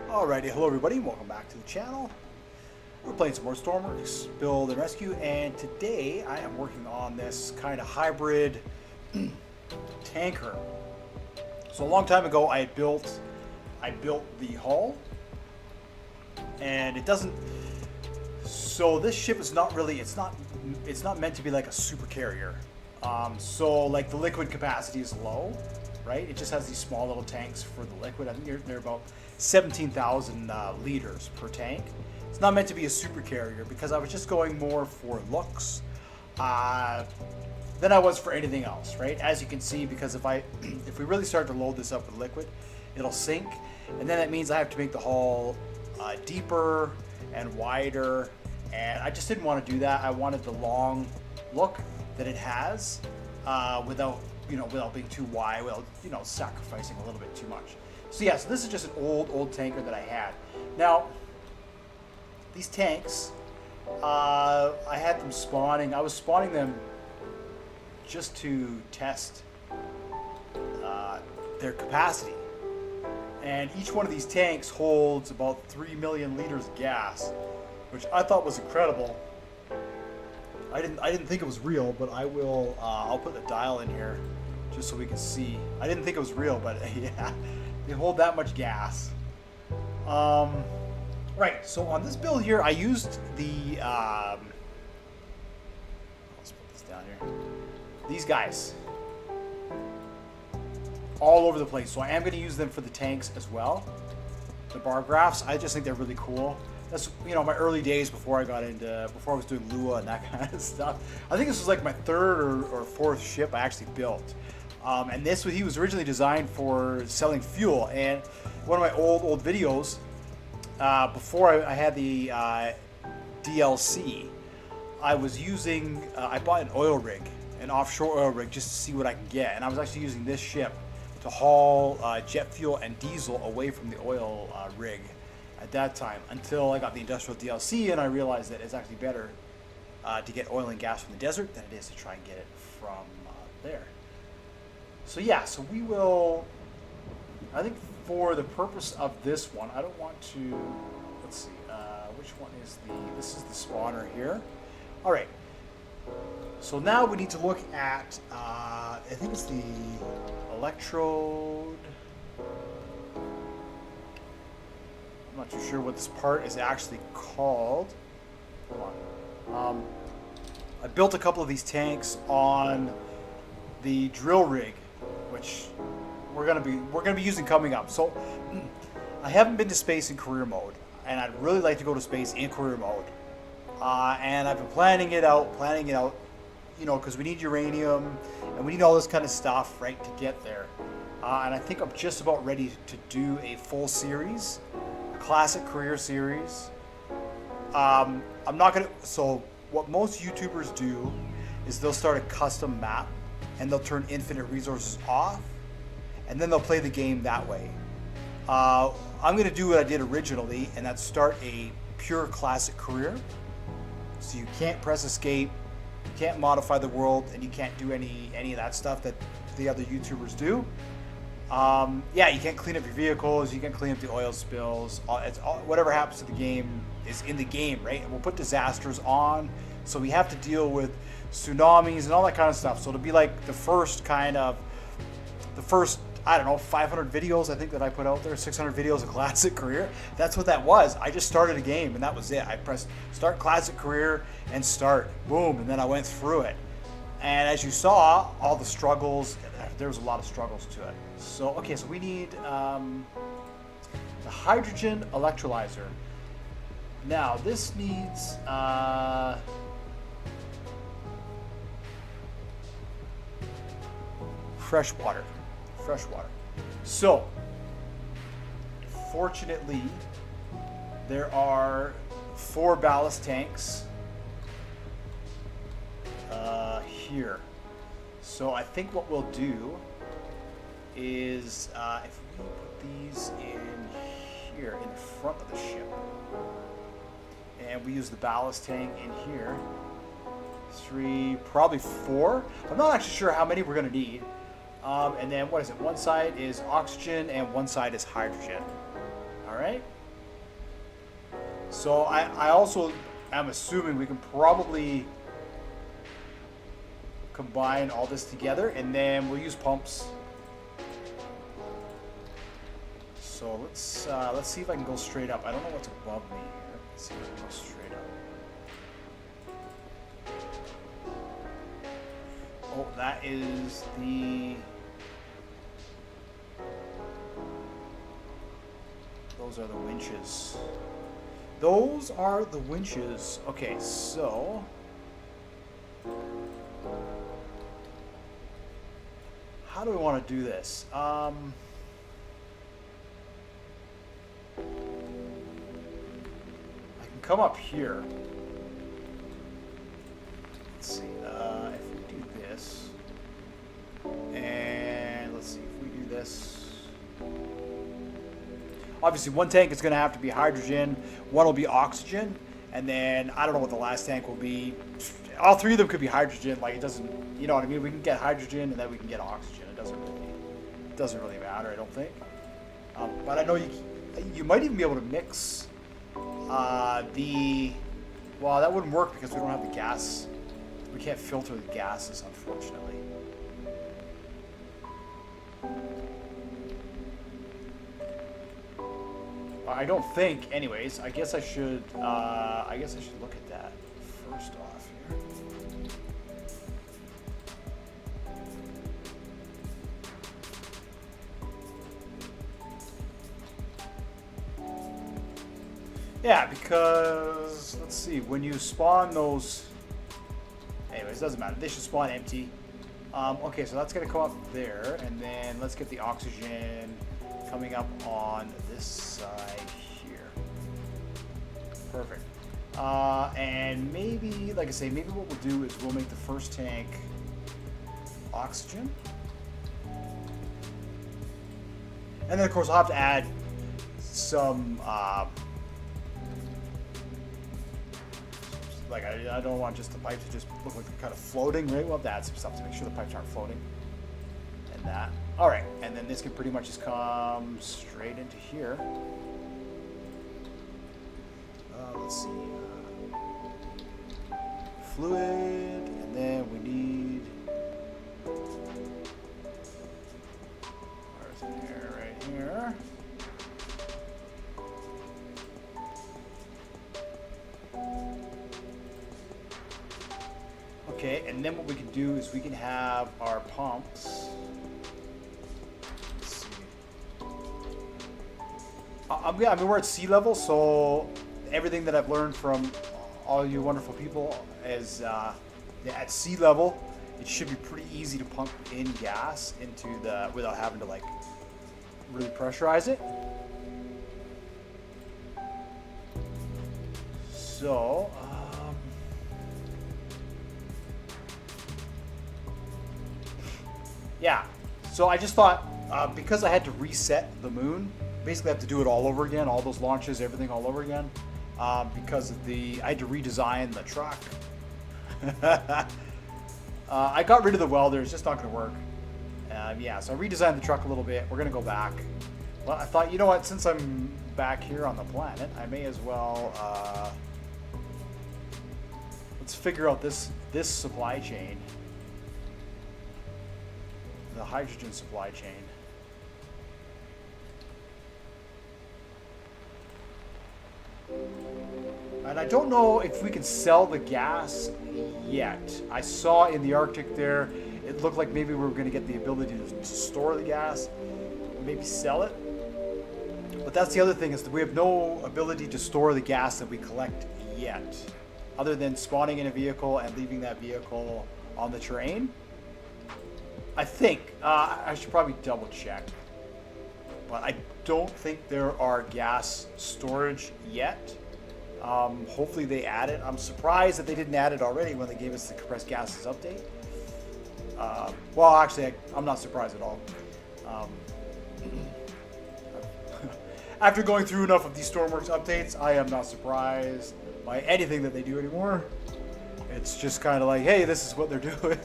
Alrighty, hello everybody, and welcome back to the channel. We're playing some more Stormwokrs, Build and Rescue, and today I am working on this kind of hybrid tanker. So a long time ago I built the hull, and it doesn't. So this ship is not really. It's not meant to be like a super carrier. So like the liquid capacity is low, right? It just has these small little tanks for the liquid. I think they're about 17,000 liters per tank. It's not meant to be a super carrier because I was just going more for looks than I was for anything else, right? As you can see, because if we really start to load this up with liquid, it'll sink, and then that means I have to make the hull deeper and wider, and I just didn't want to do that. I wanted the long look that it has without being too wide, without sacrificing a little bit too much. So yeah, so this is just an old tanker that I had. Now, these tanks, I had them spawning. I was spawning them just to test their capacity. And each one of these tanks holds about 3 million liters of gas, which I thought was incredible. I didn't think it was real, but I will. I'll put the dial in here just so we can see. I didn't think it was real, but yeah. They hold that much gas. Right, so on this build here, I used the, let's put this down here. These guys. All over the place. So I am going to use them for the tanks as well. The bar graphs, I just think they're really cool. That's, my early days before I was doing Lua and that kind of stuff. I think this was like my third or fourth ship I actually built. And he was originally designed for selling fuel. And one of my old videos, before I had the DLC, I bought an oil rig, an offshore oil rig, just to see what I can get. And I was actually using this ship to haul jet fuel and diesel away from the oil rig at that time, until I got the industrial DLC and I realized that it's actually better to get oil and gas from the desert than it is to try and get it from there. So yeah, so we will, I think for the purpose of this one, I don't want to, let's see, which one is this is the spawner here. All right, so now we need to look at, I think it's the electrode. I'm not too sure what this part is actually called. Hold on. I built a couple of these tanks on the drill rig, which we're gonna be using coming up. So I haven't been to space in career mode, and I'd really like to go to space in career mode. And I've been planning it out, because we need uranium and we need all this kind of stuff, right, to get there. And I think I'm just about ready to do a full series, a classic career series. I'm not gonna. So what most YouTubers do is they'll start a custom map and they'll turn infinite resources off, and then they'll play the game that way. I'm going to do what I did originally, and that's start a pure classic career. So you can't press escape, you can't modify the world, and you can't do any of that stuff that the other YouTubers do. Yeah, you can't clean up your vehicles, you can't clean up the oil spills. Whatever happens to the game is in the game, right? And we'll put disasters on, so we have to deal with tsunamis and all that kind of stuff. So it'll be like the first, I don't know, 500 videos I think that I put out there, 600 videos of classic career. That's what that was. I just started a game and that was it. I pressed start classic career and start, boom, and then I went through it. And as you saw, all the struggles, there was a lot of struggles to it. So, okay, so we need the hydrogen electrolyzer. Now, this needs, fresh water. So, fortunately, there are 4 ballast tanks here. So I think what we'll do is if we put these in here in the front of the ship, and we use the ballast tank in here, 3, probably 4. I'm not actually sure how many we're going to need. And then what is it? One side is oxygen and one side is hydrogen. All right. So I also am assuming we can probably combine all this together, and then we'll use pumps. So let's see if I can go straight up. I don't know what's above me here. Let's see if I can go straight up. Oh, that is the... Those are the winches. Those are the winches. Okay, so... How do we want to do this? I can come up here. Let's see. If we do this, and let's see if we do this. Obviously, one tank is going to have to be hydrogen. One will be oxygen, and then I don't know what the last tank will be. All three of them could be hydrogen. Like, it doesn't, you know what I mean? We can get hydrogen, and then we can get oxygen. It doesn't really matter, I don't think. But I know you might even be able to mix the... Well, that wouldn't work because we don't have the gas. We can't filter the gases, unfortunately. I don't think, anyways. I guess I should look at that first off here. Yeah, because let's see, when you spawn those, anyways, doesn't matter. They should spawn empty. Okay, so that's gonna come up there, and then let's get the oxygen coming up on this side here. Perfect. And maybe, like I say, maybe what we'll do is we'll make the first tank oxygen. And then, of course, I'll have to add some, like, I don't want just the pipes to just look like they're kind of floating, right? We'll have to add some stuff to make sure the pipes aren't floating. And that. All right, and then this can pretty much just come straight into here. Let's see. Fluid, and then we need... Where's it here? Right here. Okay, and then what we can do is we can have our pumps. Let's see. I mean, we're at sea level, so everything that I've learned from all you wonderful people is at sea level, it should be pretty easy to pump in gas into the without having to like really pressurize it. So. Yeah, so I just thought, because I had to reset the moon, basically I have to do it all over again, all those launches, everything all over again, because of I had to redesign the truck. I got rid of the welder, it's just not going to work. Yeah, so I redesigned the truck a little bit. We're going to go back. Well, I thought, you know what, since I'm back here on the planet, I may as well, let's figure out this supply chain. The hydrogen supply chain. And I don't know if we can sell the gas yet. I saw in the Arctic there, it looked like maybe we were going to get the ability to store the gas, maybe sell it. But that's the other thing, is that we have no ability to store the gas that we collect yet, other than spawning in a vehicle and leaving that vehicle on the terrain. I think, I should probably double check, but I don't think there are gas storage yet. Hopefully they add it. I'm surprised that they didn't add it already when they gave us the compressed gases update. Well, actually, I'm not surprised at all. After going through enough of these Stormwokrs updates, I am not surprised by anything that they do anymore. It's just kind of like, hey, this is what they're doing,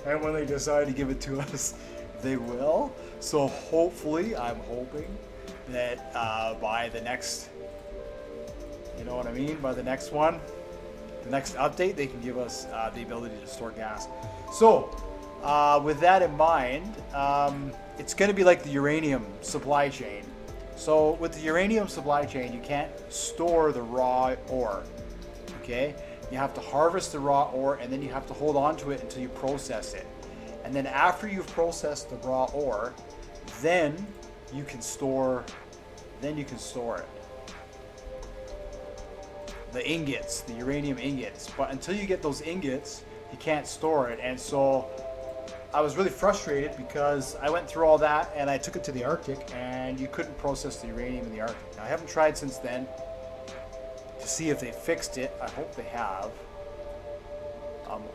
and when they decide to give it to us, they will. So hopefully, I'm hoping that by the next You know what I mean? By the next one, the next update, they can give us the ability to store gas. So, with that in mind, it's going to be like the uranium supply chain. So, with the uranium supply chain, you can't store the raw ore. Okay? You have to harvest the raw ore, and then you have to hold on to it until you process it. And then after you've processed the raw ore, then you can store it. The ingots, the uranium ingots. But until you get those ingots, you can't store it. And so I was really frustrated because I went through all that and I took it to the Arctic and you couldn't process the uranium in the Arctic. Now, I haven't tried since then to see if they fixed it. I hope they have.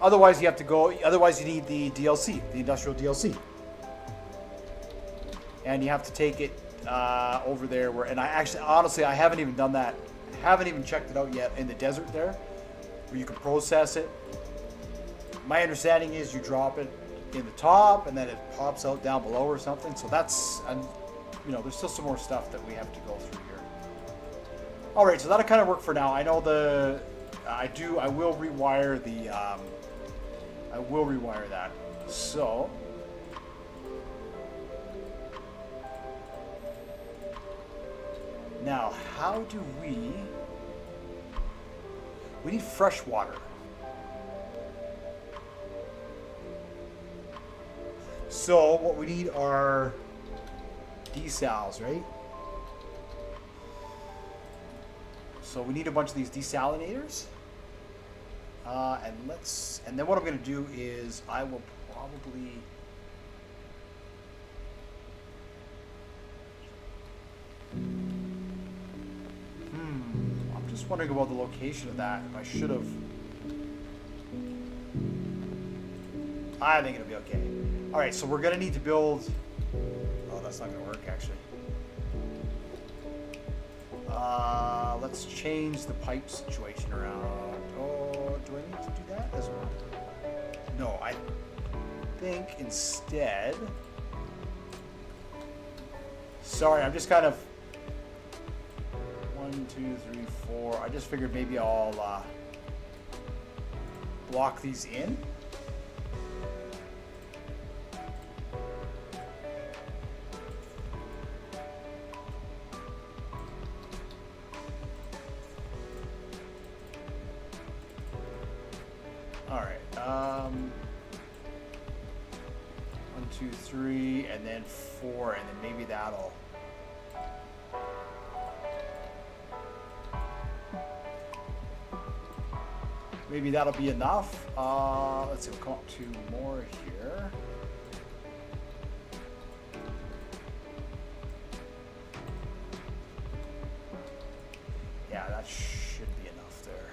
Otherwise you need the DLC, the industrial DLC. And you have to take it over there and honestly, I haven't even done that. I haven't even checked it out yet in the desert there, where you can process it. My understanding is you drop it in the top and then it pops out down below or something. So that's, there's still some more stuff that we have to go through here. All right, so that'll kind of work for now. I know I will rewire that. So now, how do we need fresh water. So what we need are desals, right? So we need a bunch of these desalinators. And then what I'm going to do is I will probably I'm just wondering about the location of that. If I should have. I think it'll be okay. All right, so we're going to need to build. Oh, that's not going to work actually. Let's change the pipe situation around. Oh, do I need to do that as well? No, I think instead. Sorry, I'm just kind of 1, 2, 3, 4. I just figured maybe I'll block these in. All right. 1, 2, 3, and then 4, and then maybe that'll. Maybe that'll be enough. Let's see, we'll come up to more here. Yeah, that should be enough there.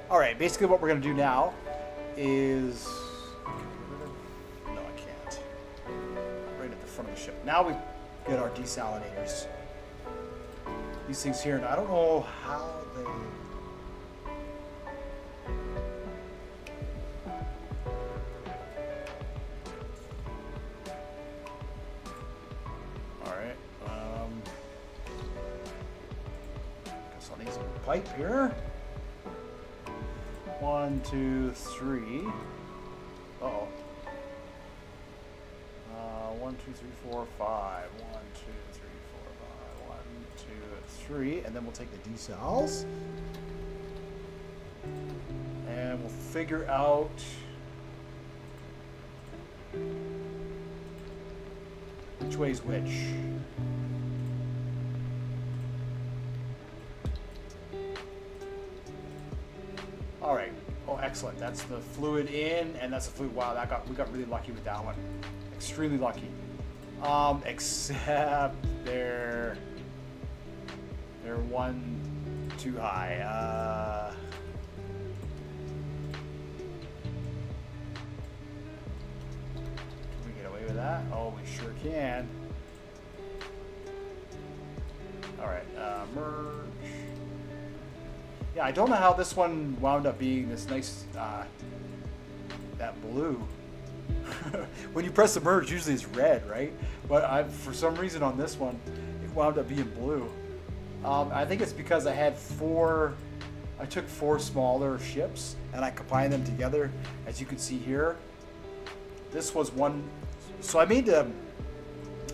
All right, basically what we're going to do now is... No, I can't. Right at the front of the ship. Now we get our desalinators. These things here, and I don't know how they... Alright, guess I'll need some pipe here. 1, 2, 3. Uh-oh. 1, 2, 3, 4, 5. 1, 2, 3, 4, 5. 1, 2, 3. And then we'll take the decals. And we'll figure out which way is which. All right. Oh, excellent. That's the fluid in, and that's the fluid. Wow, we got really lucky with that one. Extremely lucky. Except they're one too high. Can we get away with that? Oh, we sure can. All right, merge. Yeah, I don't know how this one wound up being this nice, that blue. When you press the merge, usually it's red, right? But for some reason on this one, it wound up being blue. I think it's because I took four smaller ships and I combined them together. As you can see here, this was one. So I made the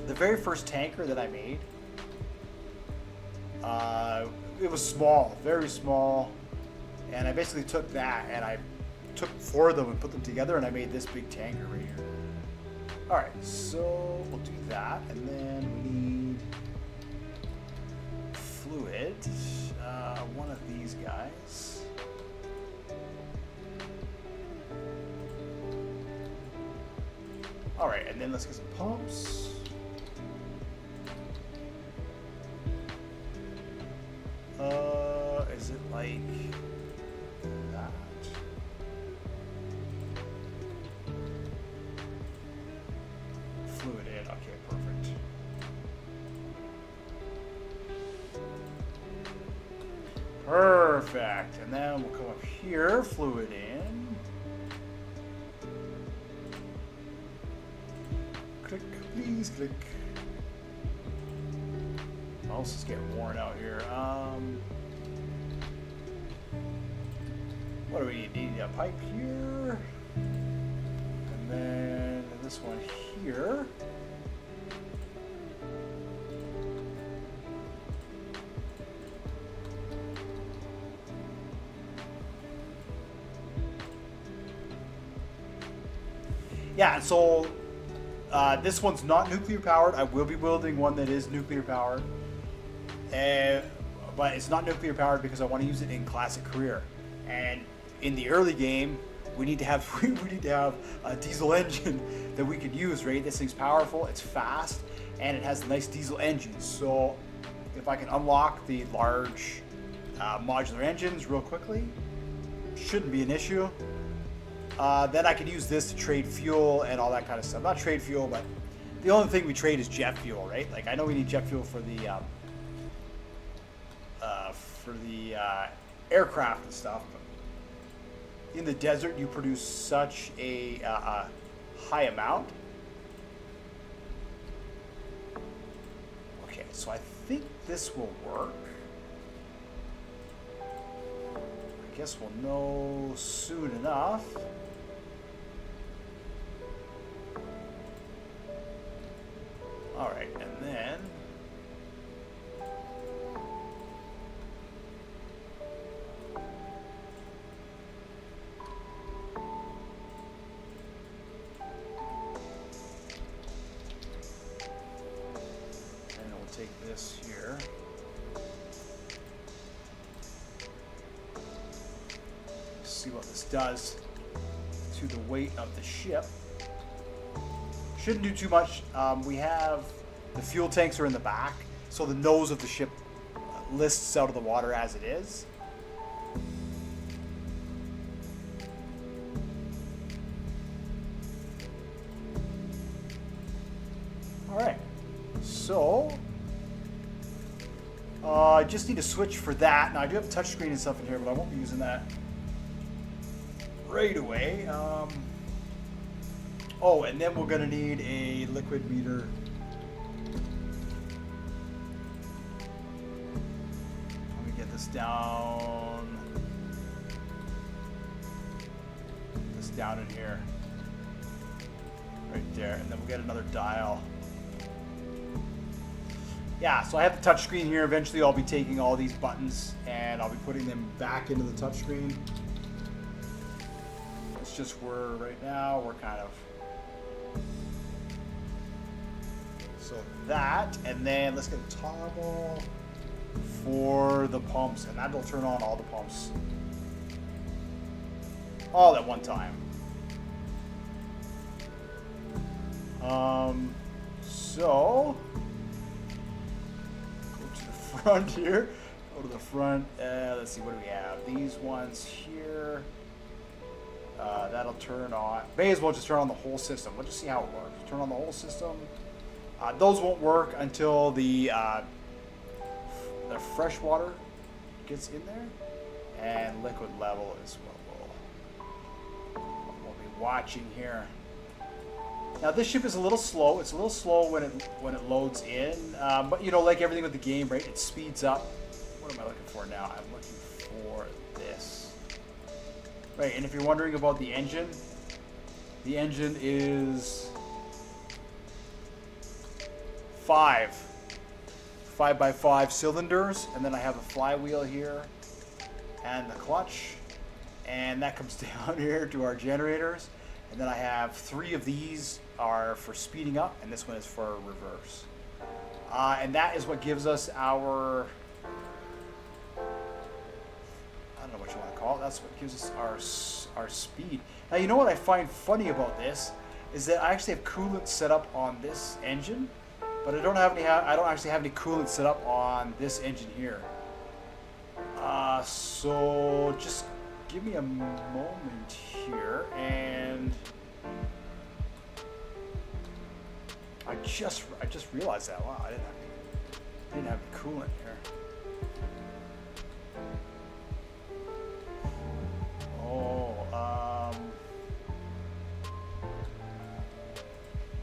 very first tanker that I made. It was small, very small, and I basically took that and I took four of them and put them together, and I made this big tanker right here. All right, so we'll do that, and then we need fluid. One of these guys. All right, and then let's get some pumps. Is it like that? Fluid in, okay, perfect. Perfect, and then we'll come up here, fluid in. Click, please click. Mouse is getting worn out here. What do we need? A pipe here, and then this one here. Yeah, so this one's not nuclear powered. I will be building one that is nuclear powered, but it's not nuclear powered because I want to use it in classic career. And in the early game, we need to have a diesel engine that we could use. Right, this thing's powerful, it's fast, and it has a nice diesel engine. So if I can unlock the large modular engines real quickly, shouldn't be an issue. Then I can use this to trade fuel and all that kind of stuff. Not trade fuel, but the only thing we trade is jet fuel, right? Like I know we need jet fuel for the aircraft and stuff, but in the desert you produce such a high amount. Okay, so I think this will work. I guess we'll know soon enough. All right, and then we'll take this here. See what this does to the weight of the ship. Shouldn't do too much. We have the fuel tanks are in the back, so the nose of the ship lists out of the water as it is. All right, so I just need to switch for that. Now I do have a touchscreen and stuff in here, but I won't be using that right away. Oh, and then we're gonna need a liquid meter. Let me get this down. Put this down in here. Right there, and then we'll get another dial. Yeah, so I have the touchscreen here. Eventually I'll be taking all these buttons and I'll be putting them back into the touchscreen. It's just where right now we're kind of. So that, and then let's get a toggle for the pumps, and that'll turn on all the pumps all at one time. So go to the front here. Go to the front. Let's see, what do we have? These ones here. That'll turn on. May as well just turn on the whole system. We'll just see how it works. Turn on the whole system. Those won't work until the fresh water gets in there, and liquid level is what we'll be watching here. Now this ship is a little slow. It's a little slow when it loads in, but you know, like everything with the game, right? It speeds up. What am I looking for now? I'm looking for this. Right, and if you're wondering about the engine is 5x5 cylinders, and then I have a flywheel here, and the clutch, and that comes down here to our generators. And then I have 3 of these are for speeding up, and this one is for reverse. And that is what gives us our, I don't know what you want to call it. That's what gives us our speed. Now, you know what I find funny about this is that I actually have coolant set up on this engine, but I don't actually have any coolant set up on this engine here. So just give me a moment here, and I just realized that. Wow, I didn't have the coolant here. Oh,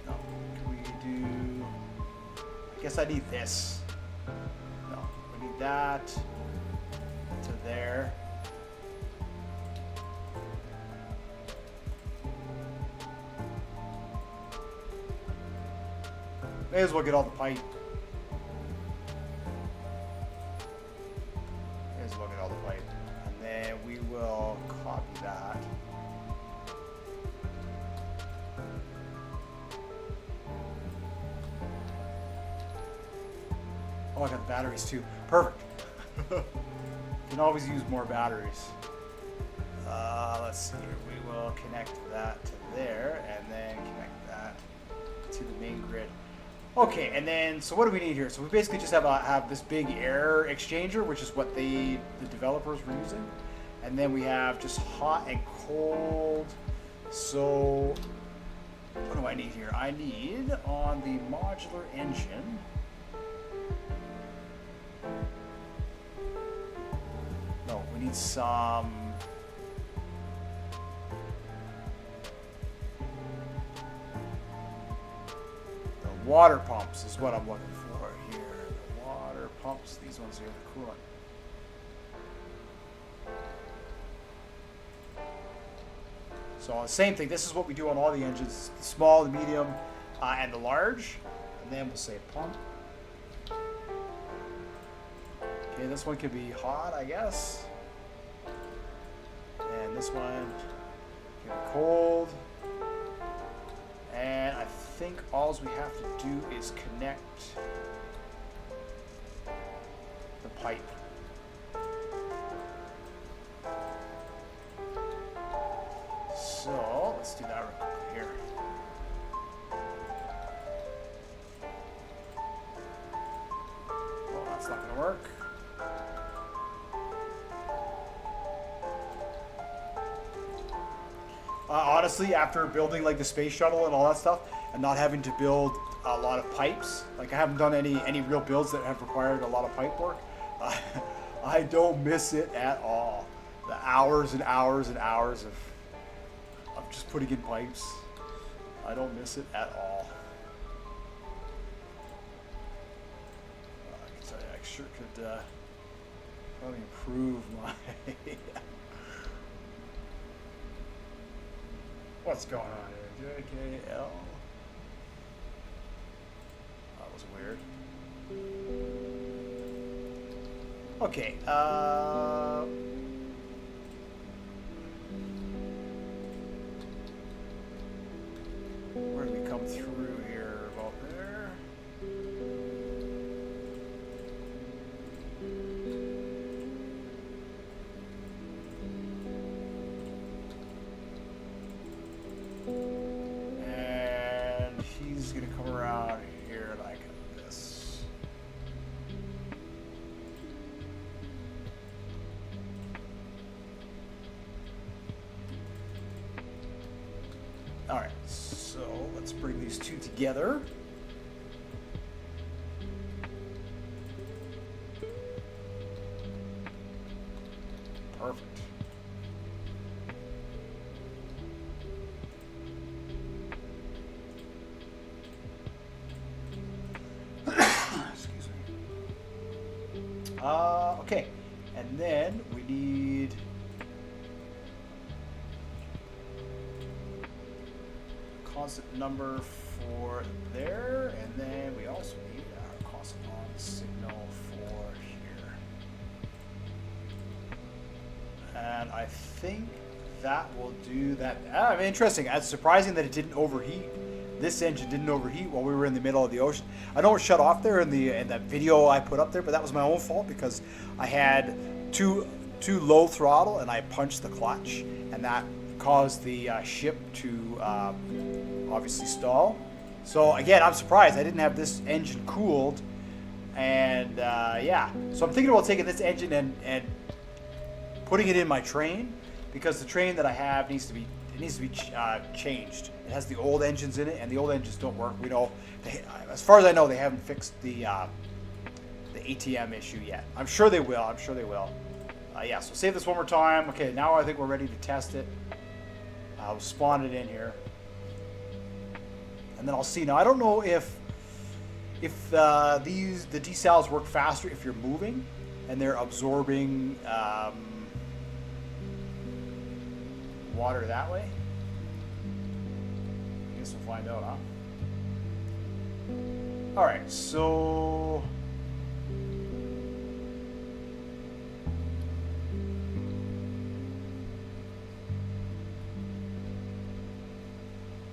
no, can we do? I guess I need this. No, we need that to there. May as well get all the pipe. May as well get all the pipe. And then we will copy that. Oh, I got the batteries too. Perfect. Can always use more batteries. Let's see. We will connect that to there, and then connect that to the main grid. Okay, and then, so what do we need here? So we basically just have this big air exchanger, which is what the developers were using. And then we have just hot and cold. So what do I need here? I need on the modular engine. No, we need some. Water pumps is what I'm looking for here. The water pumps, these ones here, the coolant. So same thing, this is what we do on all the engines, the small, the medium, and the large. And then we'll say pump. Okay, this one could be hot, I guess. And this one can be cold. And I think all we have to do is connect the pipe. So let's do that real quick here. Well, that's not going to work. Honestly, after building like the space shuttle and all that stuff, and not having to build a lot of pipes, like I haven't done any real builds that have required a lot of pipe work, I don't miss it at all. The hours and hours and hours of just putting in pipes, I don't miss it at all. I can tell you, I sure could probably improve my. What's going on here? JKL. That was weird. Okay. Where do we come through here? About there. And he's gonna come around here like this. All right, so let's bring these two together. Perfect. Okay. And then we need constant number for there, and then we also need our constant on signal for here. And I think that will do that. I mean, interesting. It's surprising that it didn't overheat. This engine didn't overheat while we were in the middle of the ocean. I know it shut off there in that video I put up there, but that was my own fault because I had too low throttle and I punched the clutch, and that caused the ship to obviously stall. So again, I'm surprised I didn't have this engine cooled, and yeah. So I'm thinking about taking this engine and putting it in my train, because the train that I have needs to be changed. It has the old engines in it, and the old engines don't work. We know, as far as I know, they haven't fixed the ATM issue yet. I'm sure they will. Yeah, so save this one more time. Okay, now I think we're ready to test it. We'll spawn it in here, and then I'll see. Now I don't know if the desals work faster if you're moving and they're absorbing water that way. I guess we'll find out, huh? All right, so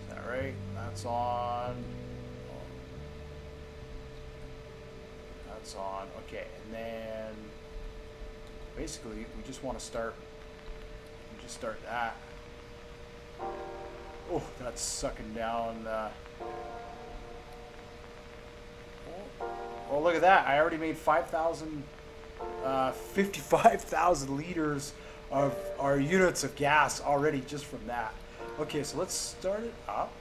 is that right? That's on. That's on. Okay, and then basically we just want to start. We just start that. Oh, that's sucking down. Oh, look at that. I already made 55,000 liters of our units of gas already just from that. Okay, so let's start it up.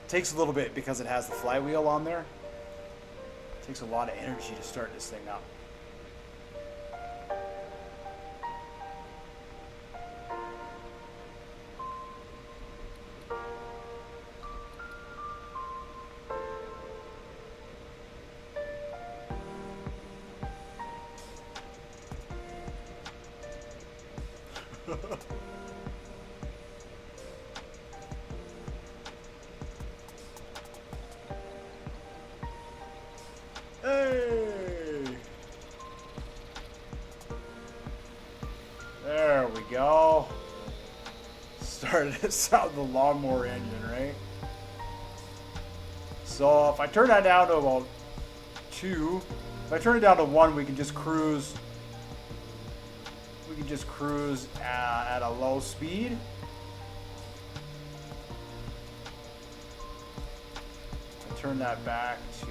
Takes a little bit because it has the flywheel on there. It takes a lot of energy to start this thing up. Hey! There we go. Started this out the lawnmower engine, right? So if I turn that down to about 2, if I turn it down to 1, we can just cruise. We can just cruise at a low speed. I turn that back to 2.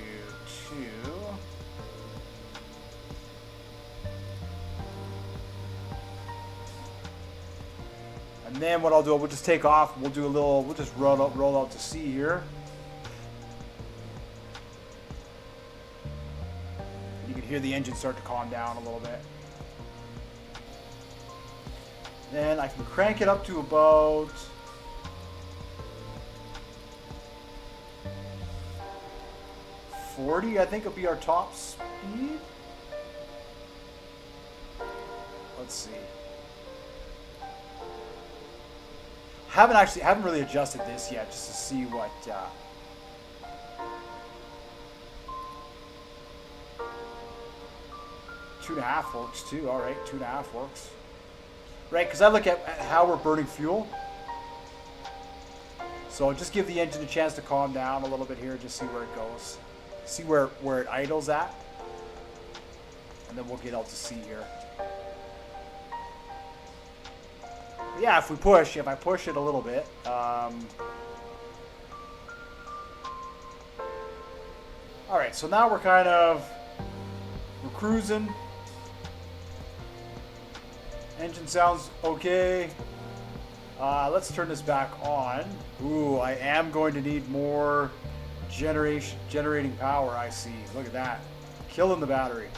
And then what I'll do, we'll just take off. We'll do a little. We'll just roll out to sea here. You can hear the engine start to calm down a little bit. Then I can crank it up to about 40. I think will be our top speed. Let's see. Haven't really adjusted this yet, just to see what. 2.5 works too. All right, 2.5 works. Right, because I look at how we're burning fuel. So just give the engine a chance to calm down a little bit here, just see where it goes. See where it idles at. And then we'll get out to sea here. Yeah, if I push it a little bit. Alright, so now we're cruising. Engine sounds okay. Let's turn this back on. Ooh, I am going to need more generating power, I see. Look at that. Killing the battery.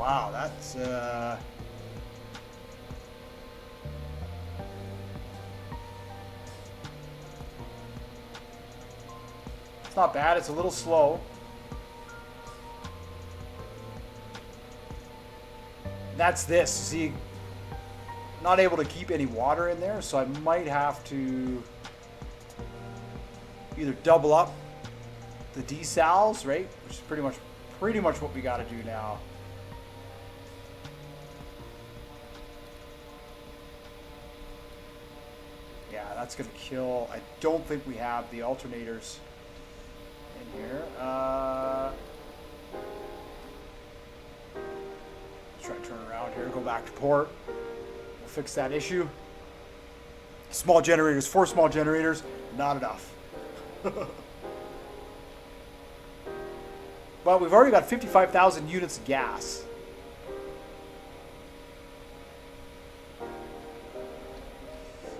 wow, that's it's not bad. It's a little slow. That's this. See, not able to keep any water in there, so I might have to either double up the desals, right? Which is pretty much what we got to do now. Yeah, that's gonna kill. I don't think we have the alternators in here. Let's try to turn around here. Go back to port. We'll fix that issue. Small generators, 4 small generators, not enough. But we've already got 55,000 units of gas.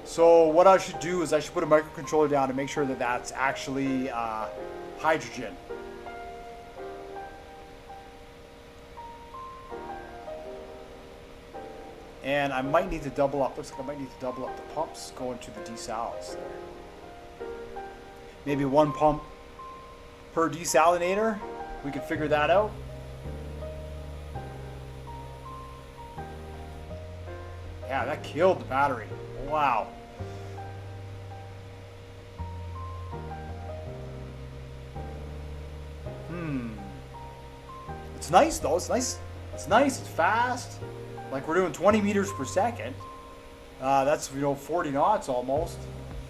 So what I should do is I should put a microcontroller down to make sure that that's actually hydrogen. And I might need to double up. Looks like I might need to double up the pumps going to the desals there. Maybe 1 pump per desalinator. We can figure that out. Yeah, that killed the battery. Wow. It's nice though. It's nice. It's nice. It's fast. Like we're doing 20 meters per second. That's 40 knots almost.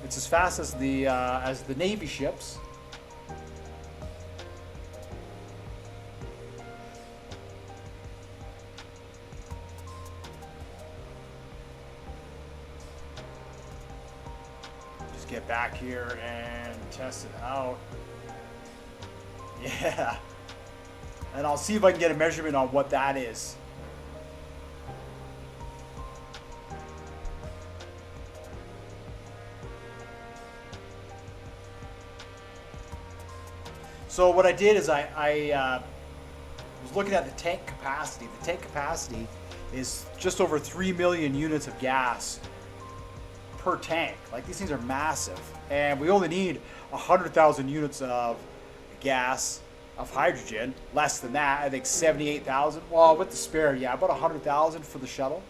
It's as fast as the Navy ships. Just get back here and test it out. Yeah. And I'll see if I can get a measurement on what that is. So what I did is I was looking at the tank capacity. The tank capacity is just over 3 million units of gas per tank. Like these things are massive. And we only need 100,000 units of gas, of hydrogen. Less than that, I think 78,000. Well, with the spare, yeah, about 100,000 for the shuttle.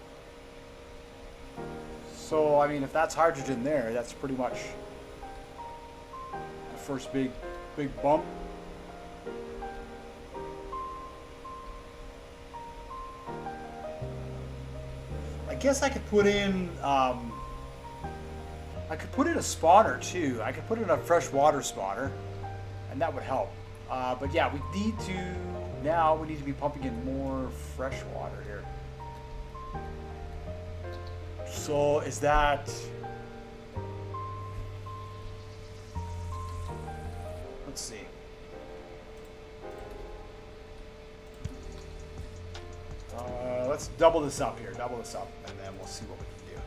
So, I mean, if that's hydrogen there, that's pretty much the first big bump. I guess I could put in a spawner too. I could put in a freshwater spawner, and that would help. But yeah, we need to be pumping in more fresh water here. So is that? Let's see. Let's double this up here. Double this up, and then we'll see what we can do.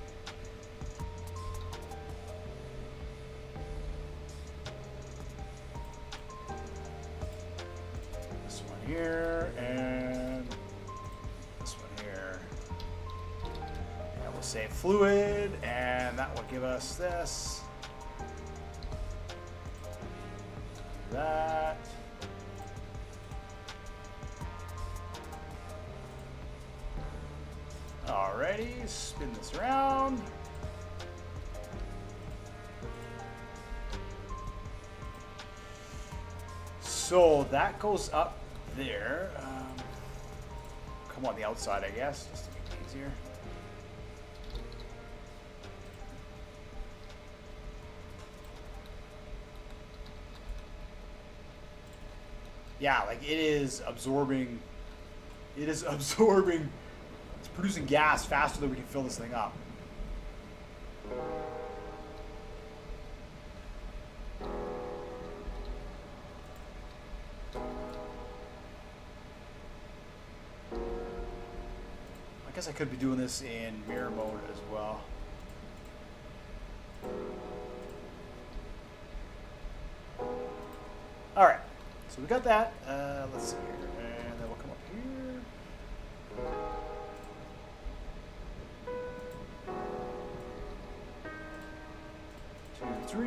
This one here, and this one here. And we'll say fluid, and that will give us this. That. Alrighty, spin this around. So that goes up there. Come on the outside, I guess, just to make it easier. Yeah, like it is absorbing. It is absorbing. It's producing gas faster than we can fill this thing up. I guess I could be doing this in mirror mode as well. All right, so we got that. Let's see here, and then we'll come up here. 3,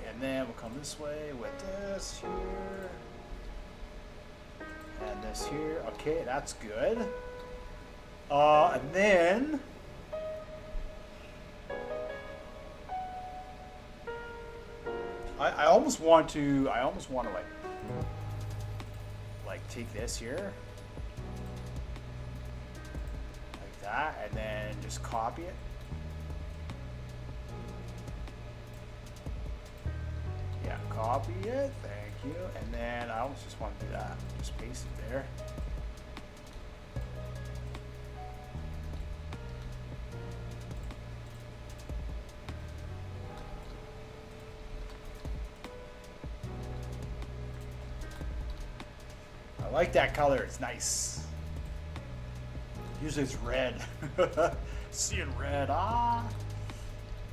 and then we'll come this way with this here. And this here. Okay, that's good. And then I almost want to like take this here like that, and then just copy it. Yeah, copy it. Thank you. And then I almost just want to do that. Just paste it there. I like that color. It's nice. Usually it's red. Seeing red.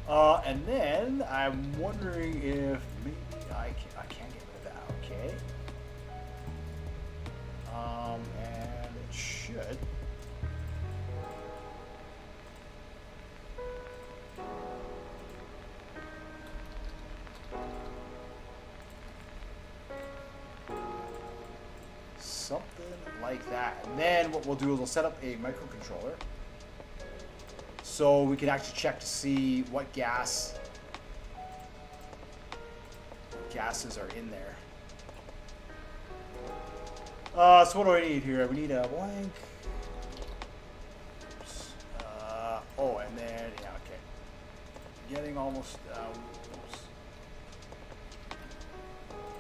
And then I'm wondering if maybe I can't get rid of that. Okay. And it should. Something like that. And then what we'll do is we'll set up a microcontroller so we can actually check to see what gases are in there. So what do I need here? We need a blank. Oops. Oh, and then, yeah, okay. Getting almost, oops.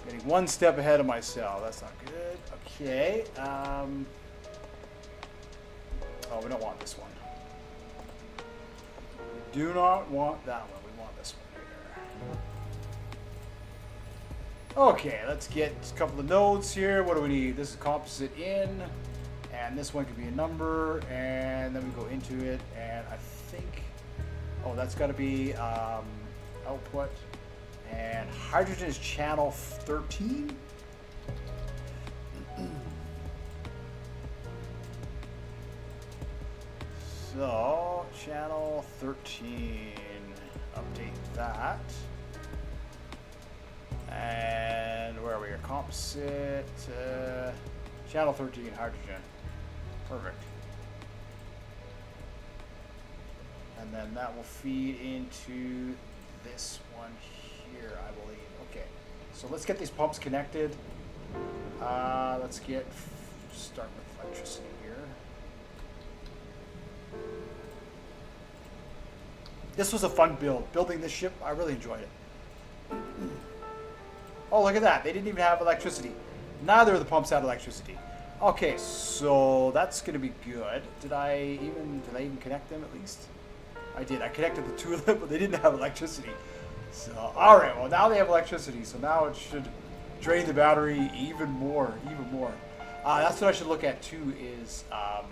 Getting one step ahead of myself. That's not good. Okay. Oh, we don't want this one. We do not want that one. We want this one here. Okay, let's get a couple of nodes here. What do we need? This is composite in, and this one could be a number, and then we go into it, and I think, oh, that's got to be output, and hydrogen is channel 13. So, channel 13, update that. And where are we here? Composite, channel 13, hydrogen. Perfect. And then that will feed into this one here, I believe. Okay, so let's get these pumps connected. Let's start with electricity here. This was a fun build. Building this ship, I really enjoyed it. Oh, look at that. They didn't even have electricity. Neither of the pumps had electricity. Okay, so that's going to be good. Did I even connect them at least? I did. I connected the two of them, but they didn't have electricity. So, all right. Well, now they have electricity, so now it should drain the battery even more. That's what I should look at too. Is a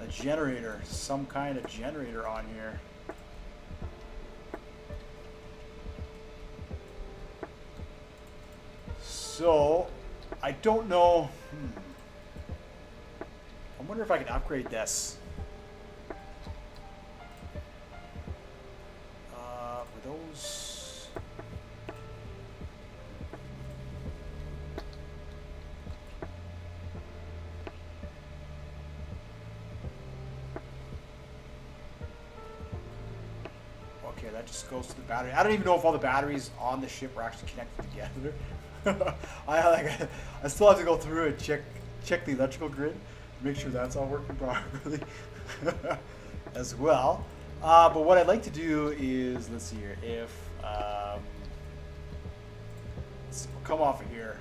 generator, some kind of generator on here. So, I don't know. I wonder if I can upgrade this. Were those? Okay, that just goes to the battery. I don't even know if all the batteries on the ship are actually connected together. I still have to go through and check the electrical grid to make sure that's all working properly as well. But what I'd like to do is, let's see here, if we'll come off of here.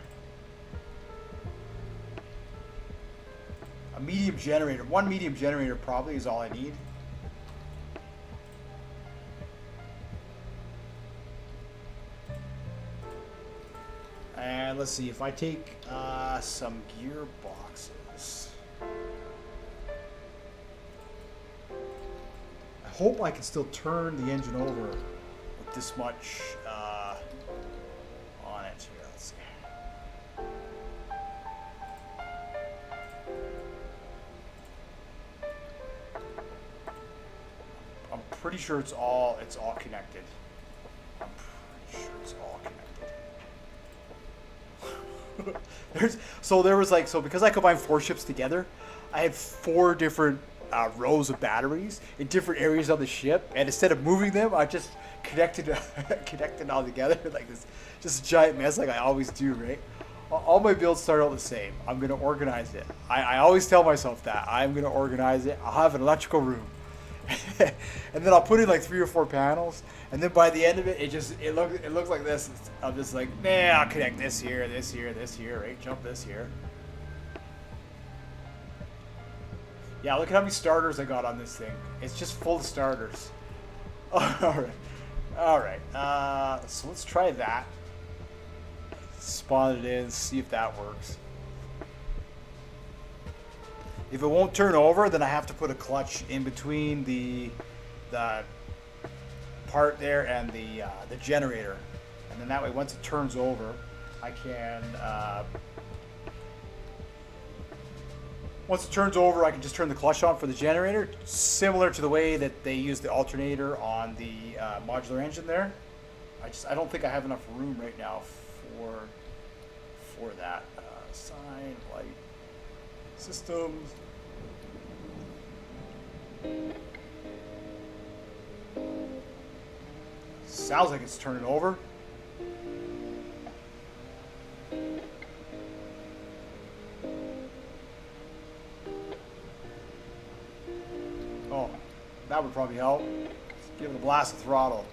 A medium generator, one medium generator probably is all I need. And let's see, if I take some gearboxes, I hope I can still turn the engine over with this much on it here. Let's see. pretty sure it's all connected. I'm pretty sure it's all connected. So because I combined 4 ships together, I had 4 different rows of batteries in different areas of the ship, and instead of moving them, I just connected all together like this, just a giant mess like I always do, right? All my builds start out the same. I'm gonna organize it. I always tell myself that I'm gonna organize it. I'll have an electrical room, and then I'll put in like 3 or 4 panels, and then by the end of it, it looks like this. I'm just like, nah, I'll connect this here, this here, this here, right? Jump this here. Yeah, look at how many starters I got on this thing. It's just full of starters. Alright. So let's try that. Spawn it in, see if that works. If it won't turn over, then I have to put a clutch in between the part there and the generator. And then that way, once it turns over, I can... once it turns over, I can just turn the clutch on for the generator, similar to the way that they use the alternator on the modular engine there. I don't think I have enough room right now for that. Sign, light, systems. Sounds like it's turning over. Oh, that would probably help. Let's give it a blast of throttle.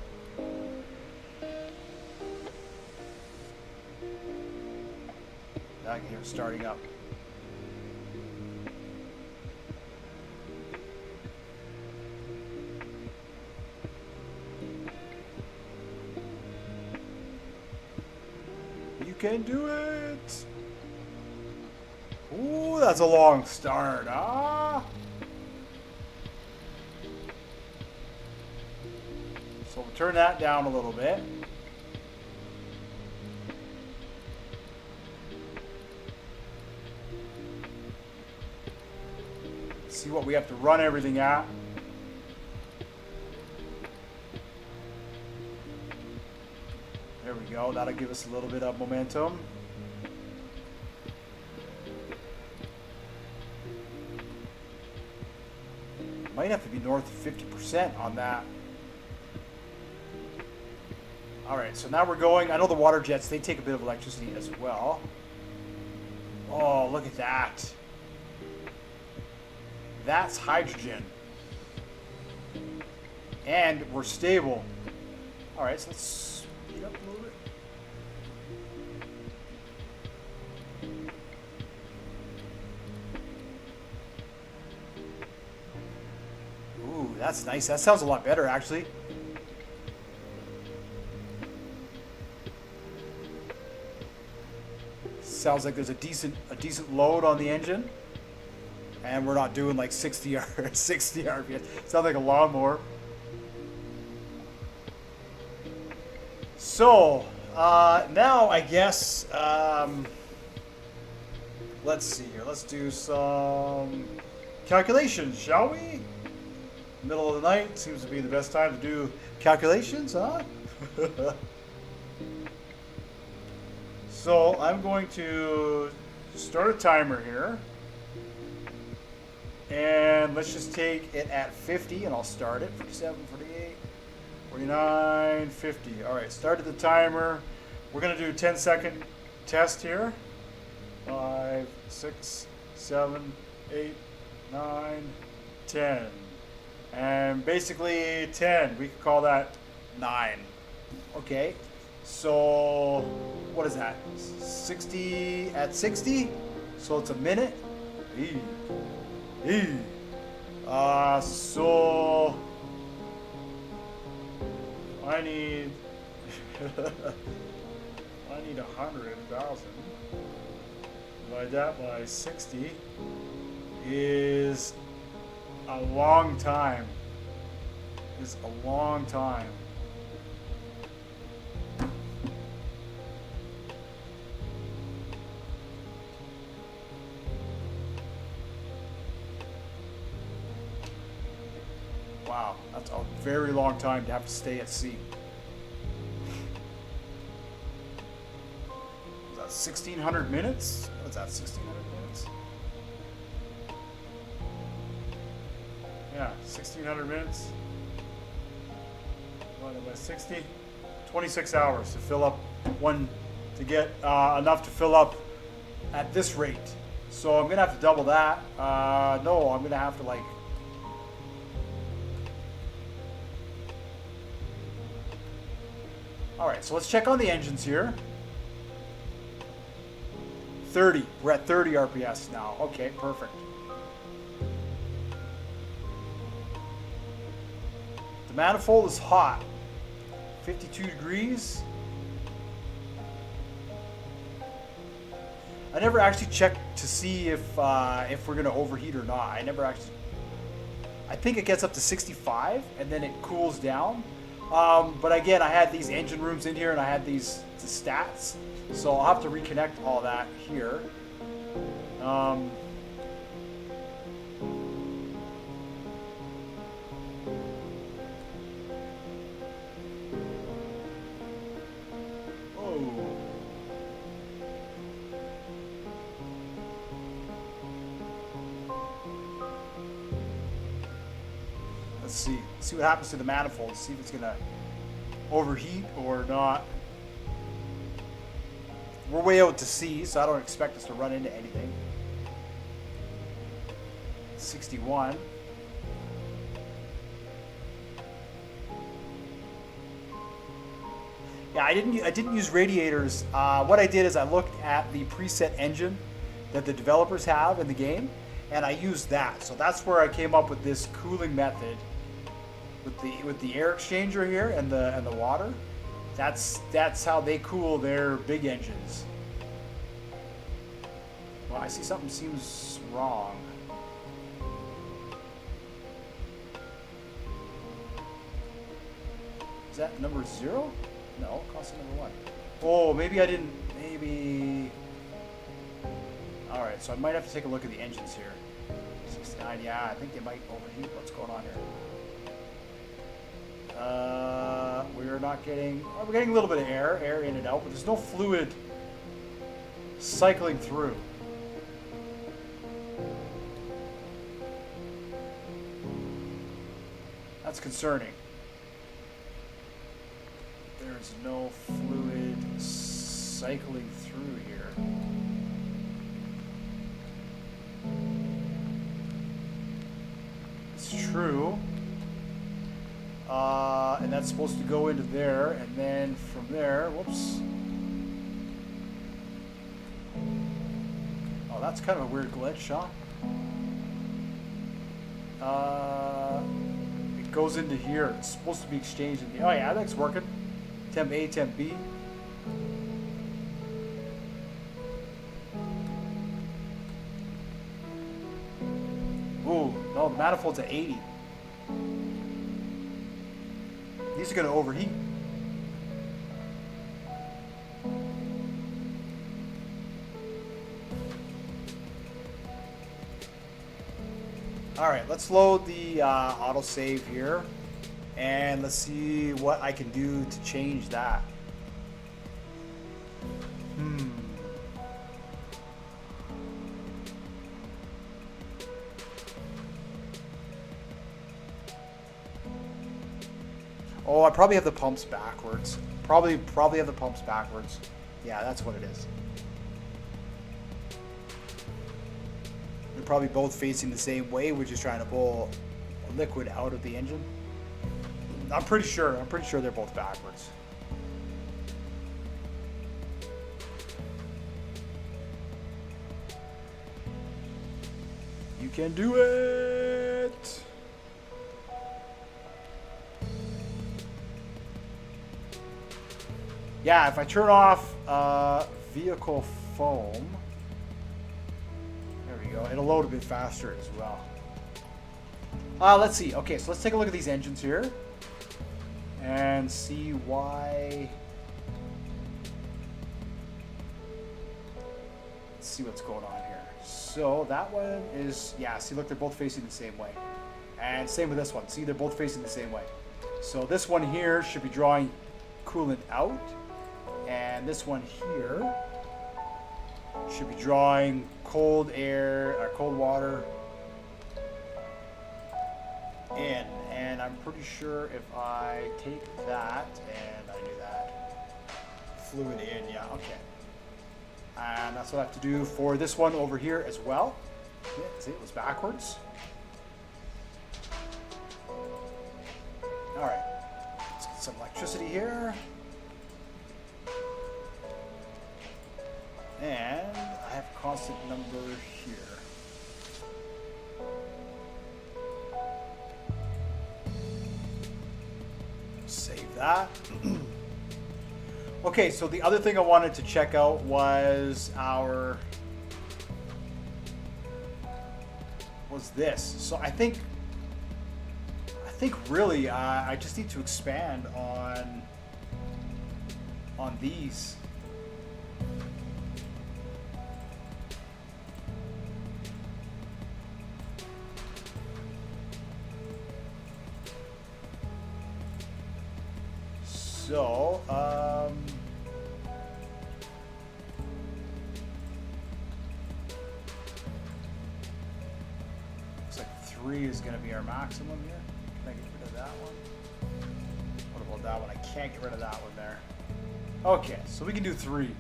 Now I can hear it starting up. You can do it! Ooh, that's a long start. Ah! So we'll turn that down a little bit. See what we have to run everything at. There we go. That'll give us a little bit of momentum. Might have to be north of 50% on that. Alright, so now we're going. I know the water jets, they take a bit of electricity as well. Oh, look at that. That's hydrogen. And we're stable. Alright, so let's speed up a little bit. Ooh, that's nice. That sounds a lot better, actually. Sounds like there's a decent load on the engine, and we're not doing like 60 RPM. Sounds like a lawnmower. So now I guess let's see here. Let's do some calculations, shall we? Middle of the night seems to be the best time to do calculations, huh? So I'm going to start a timer here, and let's just take it at 50, and I'll start it. 47, 48, 49, 50. All right, started the timer. We're going to do a 10-second test here. 5, 6, 7, 8, 9, 10. And basically 10, we could call that 9. Okay. So, what is that? 60 at 60? So it's a minute? So I need 100,000. Divide that by 60 is a long time. It's a long time. Wow, that's a very long time to have to stay at sea. Is that 1,600 minutes? What's that, 1,600 minutes? Yeah, 1,600 minutes. Divided by 60. 26 hours to fill up one, to get enough to fill up at this rate. So I'm going to have to double that. No, I'm going to have to like... Alright, so let's check on the engines here. 30. We're at 30 RPS now. Okay, perfect. The manifold is hot. 52 degrees. I never actually checked to see if we're going to overheat or not. I never actually... I think it gets up to 65 and then it cools down. But again, I had these engine rooms in here and I had these stats. So I'll have to reconnect all that here. Oh. Let's see. See what happens to the manifold. See if it's gonna overheat or not. We're way out to sea, so I don't expect us to run into anything. 61. Yeah, I didn't use radiators. What I did is I looked at the preset engine that the developers have in the game, and I used that. So that's where I came up with this cooling method with the air exchanger here and the water. That's how they cool their big engines. Well, I see something seems wrong. Is that number 0? No, constant number 1. Oh, maybe I didn't. Maybe. All right, so I might have to take a look at the engines here. 69. Yeah, I think they might overheat. What's going on here? We're not getting... We're getting a little bit of air in and out, but there's no fluid cycling through. That's concerning. There's no fluid cycling through here. It's true. And that's supposed to go into there, and then from there, whoops. Oh, that's kind of a weird glitch, huh? It goes into here. It's supposed to be exchanged in the... Oh yeah, that's working. Temp A, temp B. Ooh, no, the manifold's at 80. These are going to overheat. All right, let's load the autosave here, and let's see what I can do to change that. Oh, I probably have the pumps backwards. Probably have the pumps backwards. Yeah, that's what it is. They're probably both facing the same way, which is trying to pull liquid out of the engine. I'm pretty sure they're both backwards. You can do it! Yeah, if I turn off vehicle foam, there we go. It'll load a bit faster as well. Let's see. Okay, so let's take a look at these engines here and see why. Let's see what's going on here. So that one is, yeah, see, look, they're both facing the same way. And same with this one. See, they're both facing the same way. So this one here should be drawing coolant out. And this one here should be drawing cold air, or cold water in. And I'm pretty sure if I take that and I do that, fluid in, yeah, okay. And that's what I have to do for this one over here as well. Yeah, see, it was backwards. All right, let's get some electricity here. And I have a constant number here. Save that. Okay, so the other thing I wanted to check out was this. So I think really I just need to expand on these. So, looks like 3 is going to be our maximum here. Can I get rid of that one? What about that one? I can't get rid of that one there. Okay, so we can do 3.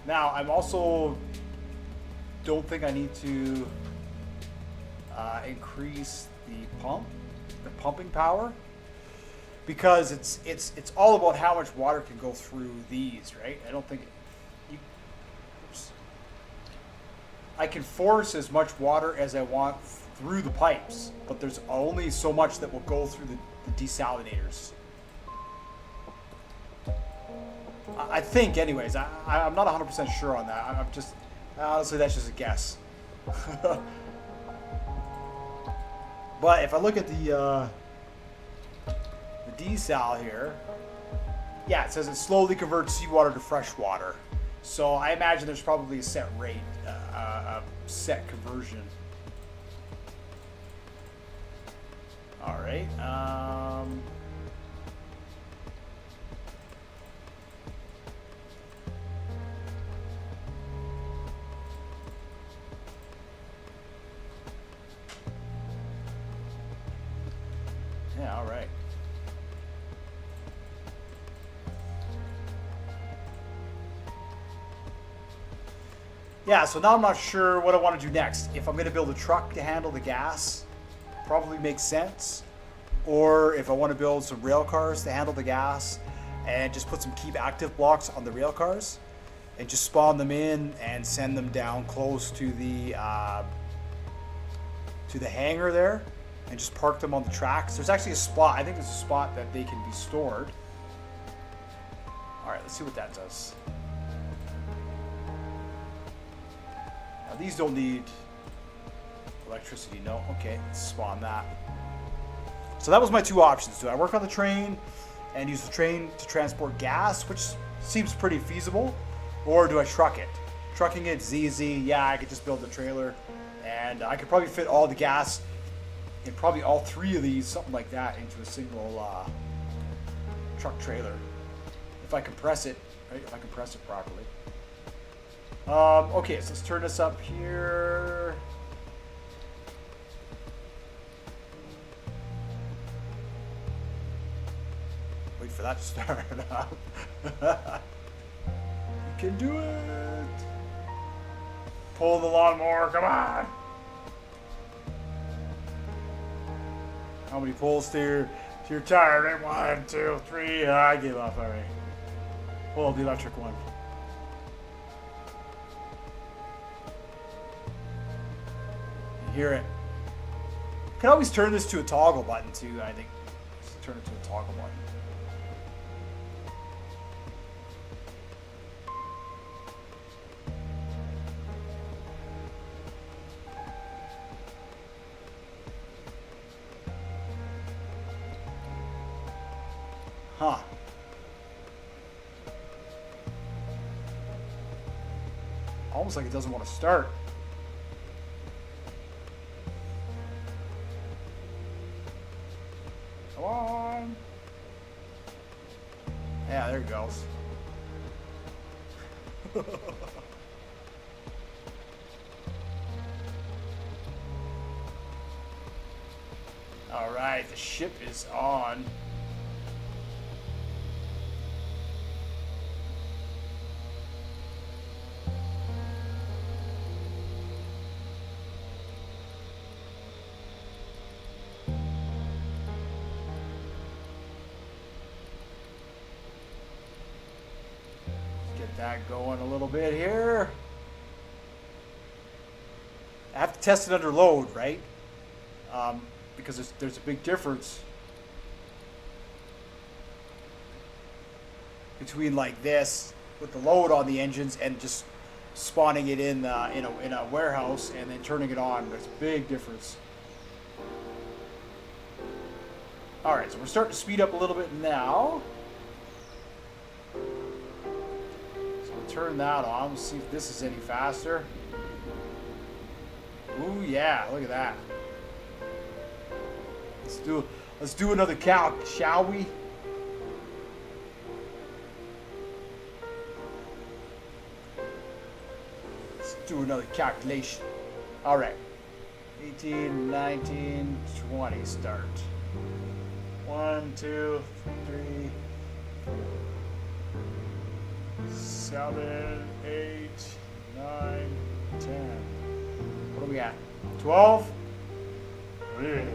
Now, I'm also don't think I need to increase the pumping power, because it's all about how much water can go through these, right? I don't think I can force as much water as I want through the pipes, but there's only so much that will go through the desalinators. I think, anyways. I'm not 100% sure on that. I'm just, honestly, that's just a guess. But if I look at the desal here, yeah, it says it slowly converts seawater to fresh water. So I imagine there's probably a set rate, a set conversion. All right. Yeah, all right. Yeah, so now I'm not sure what I want to do next. If I'm going to build a truck to handle the gas, probably makes sense. Or if I want to build some rail cars to handle the gas and just put some keep active blocks on the rail cars and just spawn them in and send them down close to the hangar there and just park them on the tracks. There's actually a spot, I think there's a spot that they can be stored. All right, let's see what that does. Now these don't need electricity, no? Okay, let's spawn that. So that was my 2 options. Do I work on the train and use the train to transport gas, which seems pretty feasible, or do I truck it? Trucking it's easy. Yeah, I could just build a trailer and I could probably fit all the gas in probably all 3 of these, something like that, into a single truck trailer. If I compress it, right? If I compress it properly. Okay, so let's turn this up here. Wait for that to start up. You can do it. Pull the lawnmower, come on. How many pulls to your tire? 1, 2, 3. I give up already. Pull the electric one. You hear it. You can always turn this to a toggle button too, I think. Just turn it to a toggle button. Huh. almost like it doesn't want to start. Come on. Yeah, there it goes. All right, the ship is on. Get that going a little bit here. I have to test it under load, right? Because there's a big difference between like this with the load on the engines and just spawning it in a warehouse and then turning it on. There's a big difference. All right, so we're starting to speed up a little bit now. So we'll turn that on. We'll see if this is any faster. Ooh yeah, look at that. Let's do another calc, shall we? Let's do another calculation. All right. 18, 19, 20 start. 1, 2, 3, 7, 8, 9, 10. What do we got? 12? Yeah.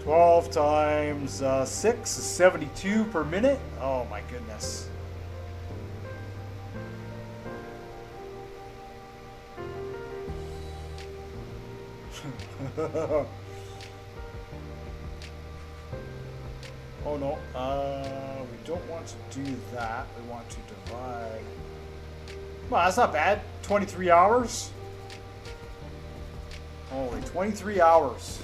12 times 6 is 72 per minute. Oh my goodness. Oh no, we don't want to do that. We want to divide. Well, that's not bad. 23 hours. Holy, 23 hours.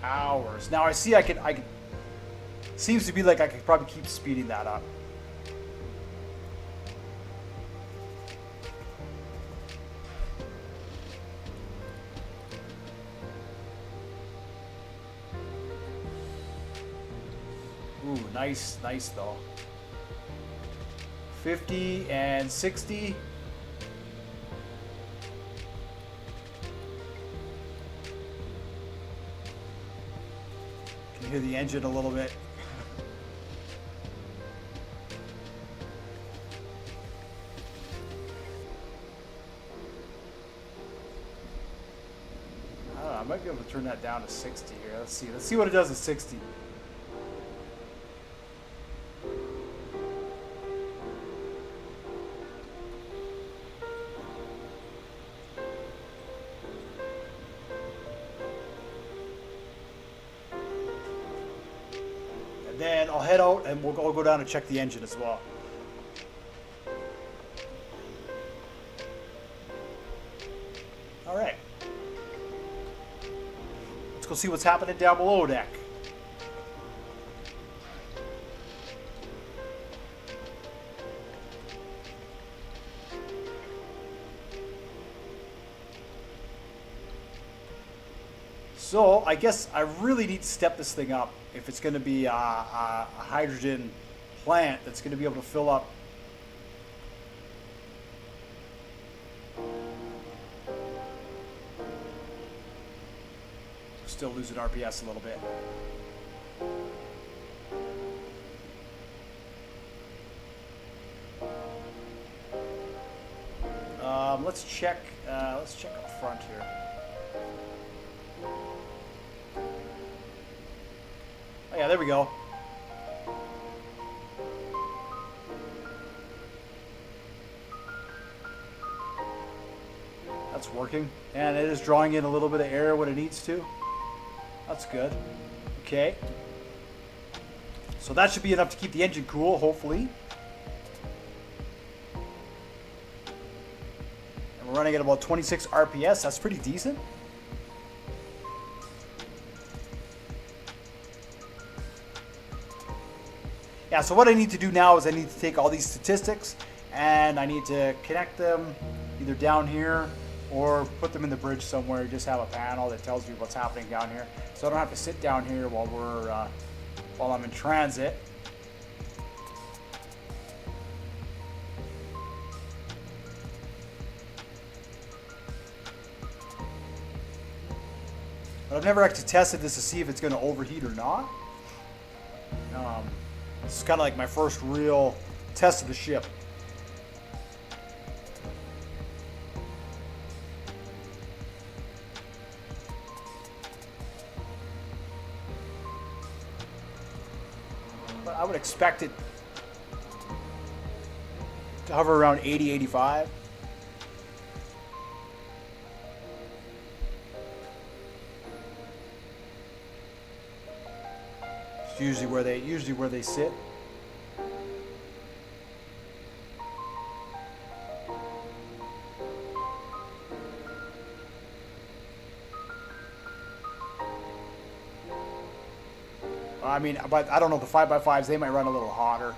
Hours. Now I see I can seems to be like I could probably keep speeding that up. Ooh, nice though. 50 and 60. Hear the engine a little bit. I don't know, I might be able to turn that down to 60 here. Let's see what it does at 60. Then I'll head out and we'll go down and check the engine as well. All right. Let's go see what's happening down below deck. So I guess I really need to step this thing up if it's going to be a hydrogen plant that's going to be able to fill up. Still losing RPS a little bit. Let's check up front here. Oh yeah, there we go. That's working. And it is drawing in a little bit of air when it needs to. That's good. Okay. So that should be enough to keep the engine cool, hopefully. running at about 26 RPS. That's pretty decent. Yeah, so what I need to do now is I need to take all these statistics and I need to connect them either down here or put them in the bridge somewhere. Just have a panel that tells you what's happening down here, so I don't have to sit down here while I'm in transit. But I've never actually tested this to see if it's going to overheat or not. This is kind of like my first real test of the ship. But I would expect it to hover around 80, 85. Usually where they sit. I mean, but I don't know, the 5x5s, they might run a little hotter.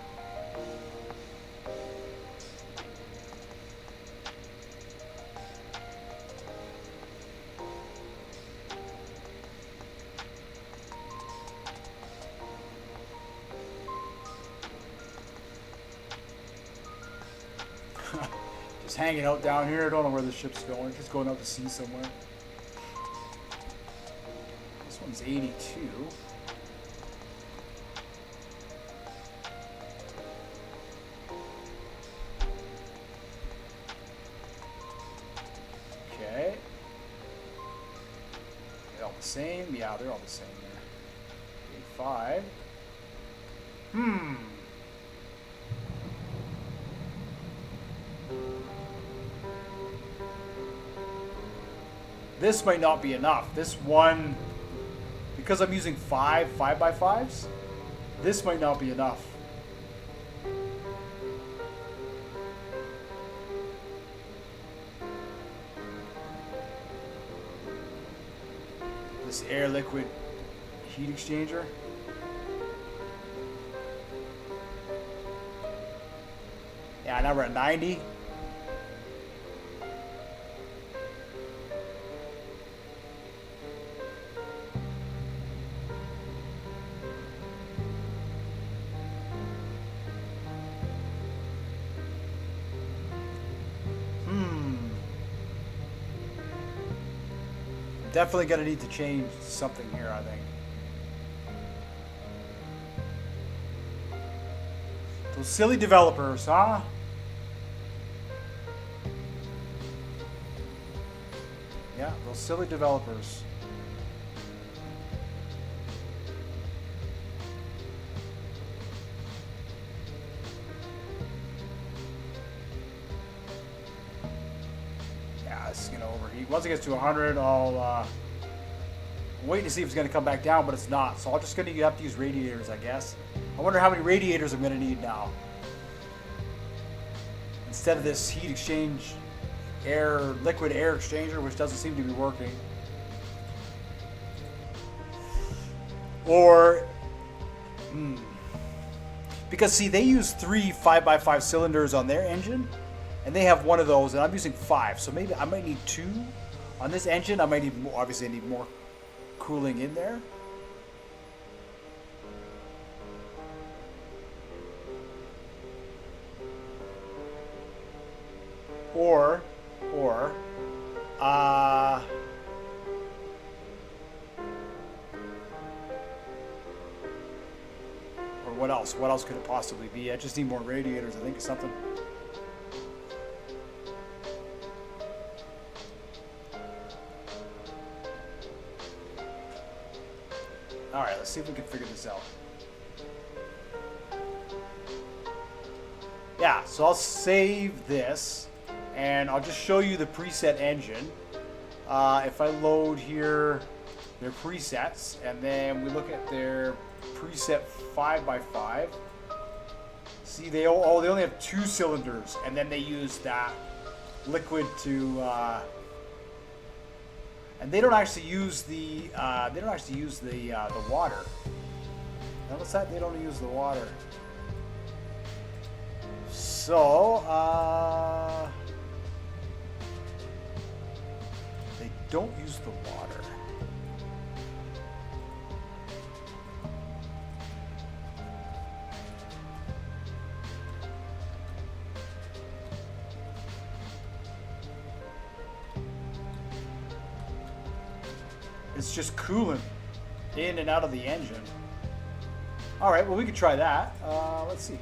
Just hanging out down here. I don't know where the ship's going. Just going out to sea somewhere. This one's 82. Okay. They're all the same? Yeah, they're all the same there. 85. This might not be enough. This one, because I'm using 5x5s, this might not be enough. This air liquid heat exchanger. Yeah, now we're at 90. Definitely going to need to change something here, I think. Those silly developers, huh? Yeah, those silly developers. This is going to overheat. Once it gets to 100, I'm waiting to see if it's going to come back down, but it's not. So I'm just going to have to use radiators, I guess. I wonder how many radiators I'm going to need now. Instead of this heat exchange liquid air exchanger, which doesn't seem to be working. Or, because see, they use 3 5x5 cylinders on their engine. And they have one of those, and I'm using 5, so maybe I might need 2 on this engine. I might need more, obviously I need more cooling in there. Or what else? What else could it possibly be? I just need more radiators, I think, or something. Alright, let's see if we can figure this out. Yeah, so I'll save this, and I'll just show you the preset engine. If I load here their presets, and then we look at their preset 5x5, see they only have 2 cylinders, and then they use that liquid to, and they don't actually use the the water. Notice that they don't use the water. So they don't use the water. It's just cooling in and out of the engine. All right, well, we could try that. Let's see.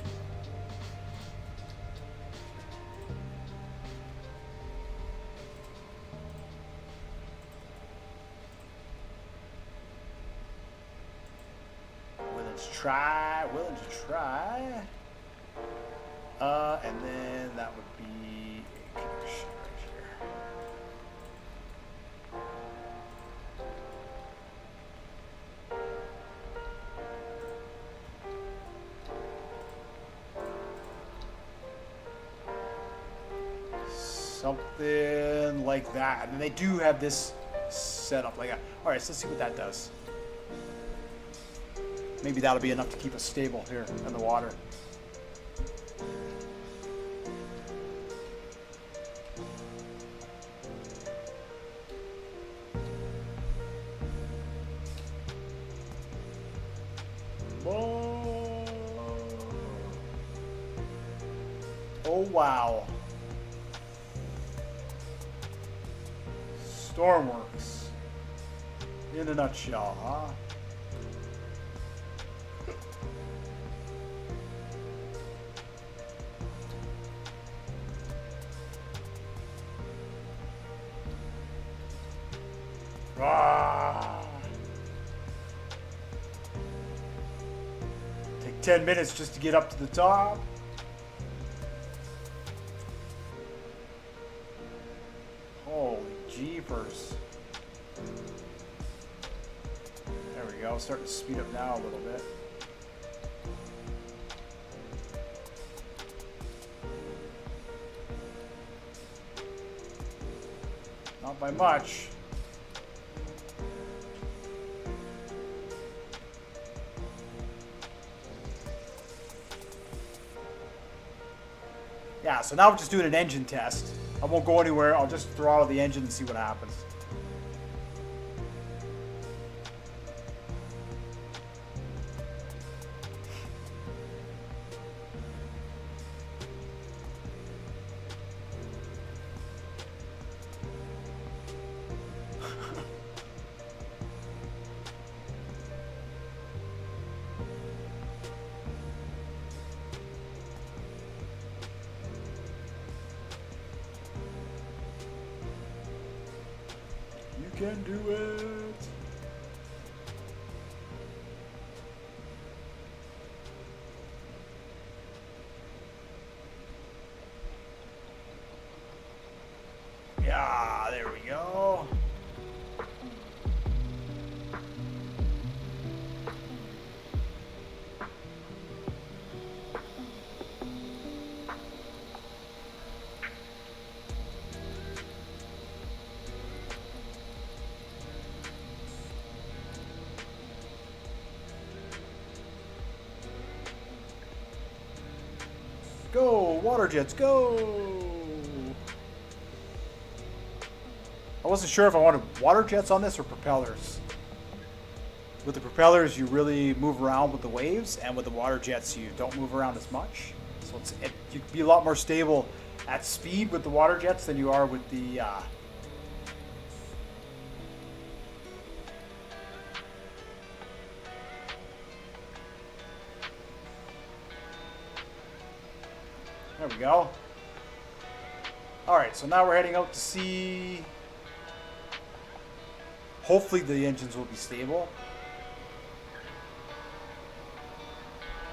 Willing to try. And then that would be connection right here. Something like that. And they do have this set up like that. All right, so let's see what that does. Maybe that'll be enough to keep us stable here in the water. Oh, wow. Stormwokrs. In a nutshell, huh? Ah. Take 10 minutes just to get up to the top. Holy jeepers. There we go. Starting to speed up now a little bit. Not by much. Yeah, so now we're just doing an engine test. I won't go anywhere. I'll just throttle the engine and see what happens. You can do it. Yeah, there we go. Go, water jets, go! I wasn't sure if I wanted water jets on this or propellers. With the propellers, you really move around with the waves, and with the water jets, you don't move around as much. So you can be a lot more stable at speed with the water jets than you are with the There we go. Alright, so now we're heading out to sea. Hopefully the engines will be stable.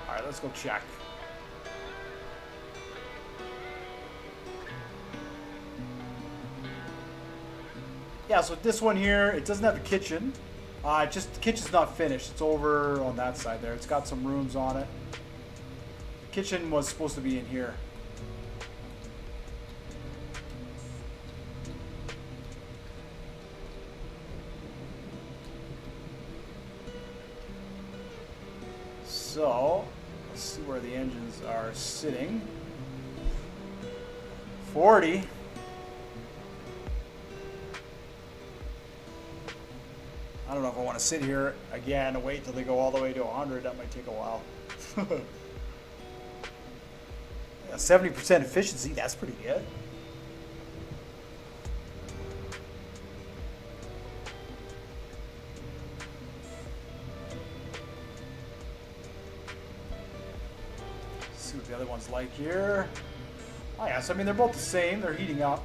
Alright, let's go check. Yeah, so this one here, it doesn't have a kitchen. Just the kitchen's not finished. It's over on that side there. It's got some rooms on it. The kitchen was supposed to be in here. So, let's see where the engines are sitting. 40. I don't know if I want to sit here again and wait till they go all the way to 100. That might take a while. 70% efficiency, that's pretty good. Let's see what the other one's like here. Oh yeah, so I mean they're both the same, they're heating up.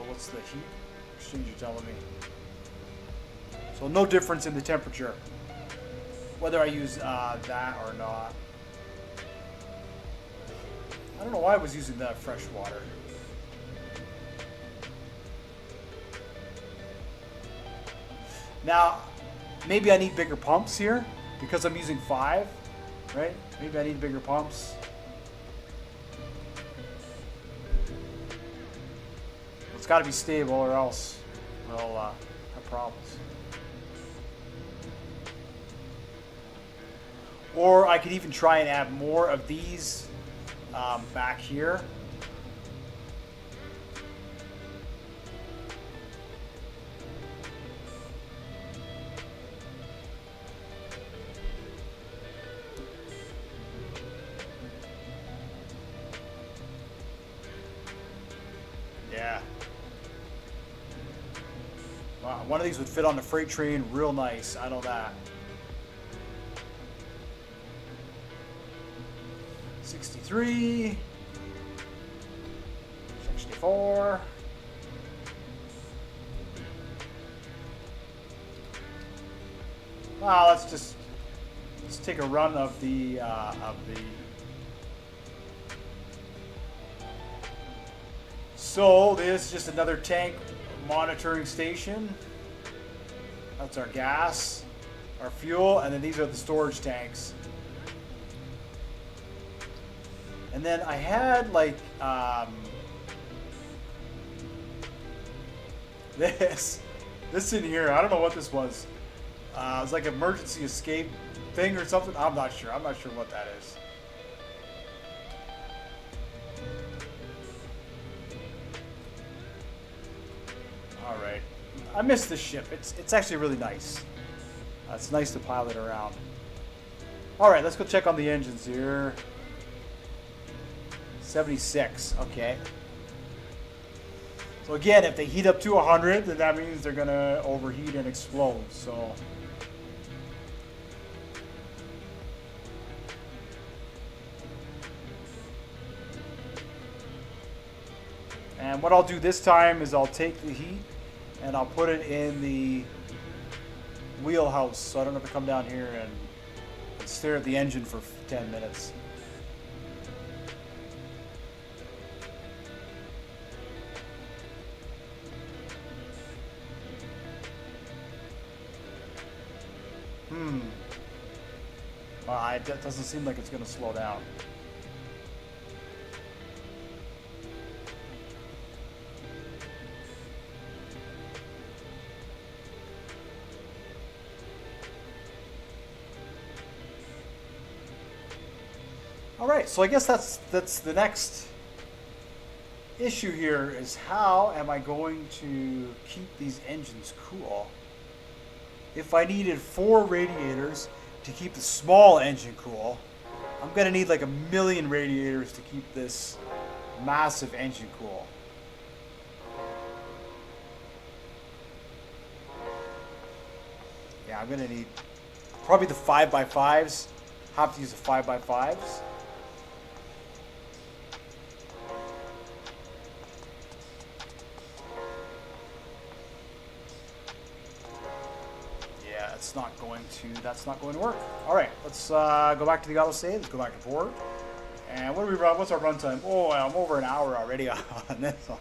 What's the heat exchanger telling me? So no difference in the temperature, whether I use that or not. I don't know why I was using that fresh water. Now, maybe I need bigger pumps here because I'm using 5, right? Maybe I need bigger pumps. It's got to be stable or else we'll have problems. Or I could even try and add more of these back here. Yeah. Wow, one of these would fit on the freight train real nice. I know that. 63. 64. Wow, let's take a run of the So this is just another tank monitoring station. That's our gas, our fuel, and then these are the storage tanks. And then I had like this in here. I don't know what this was. It was like an emergency escape thing or something. I'm not sure. I'm not sure what that is. All right. I miss this ship. It's actually really nice. It's nice to pilot around. All right, let's go check on the engines here. 76. Okay. So again, if they heat up to 100, then that means they're gonna overheat and explode. So. And what I'll do this time is I'll take the heat and I'll put it in the wheelhouse, so I don't have to come down here and stare at the engine for 10 minutes. That doesn't seem like it's going to slow down. All right, so I guess that's the next issue here is how am I going to keep these engines cool? If I needed 4 radiators to keep the small engine cool, I'm going to need like 1,000,000 radiators to keep this massive engine cool. Yeah, I'm going to need probably the 5x5s. Have to use the 5x5s. That's not going to work. All right, let's go back to the auto save. Let's go back to port. And what do we run? What's our runtime? Oh, I'm over an hour already on this one.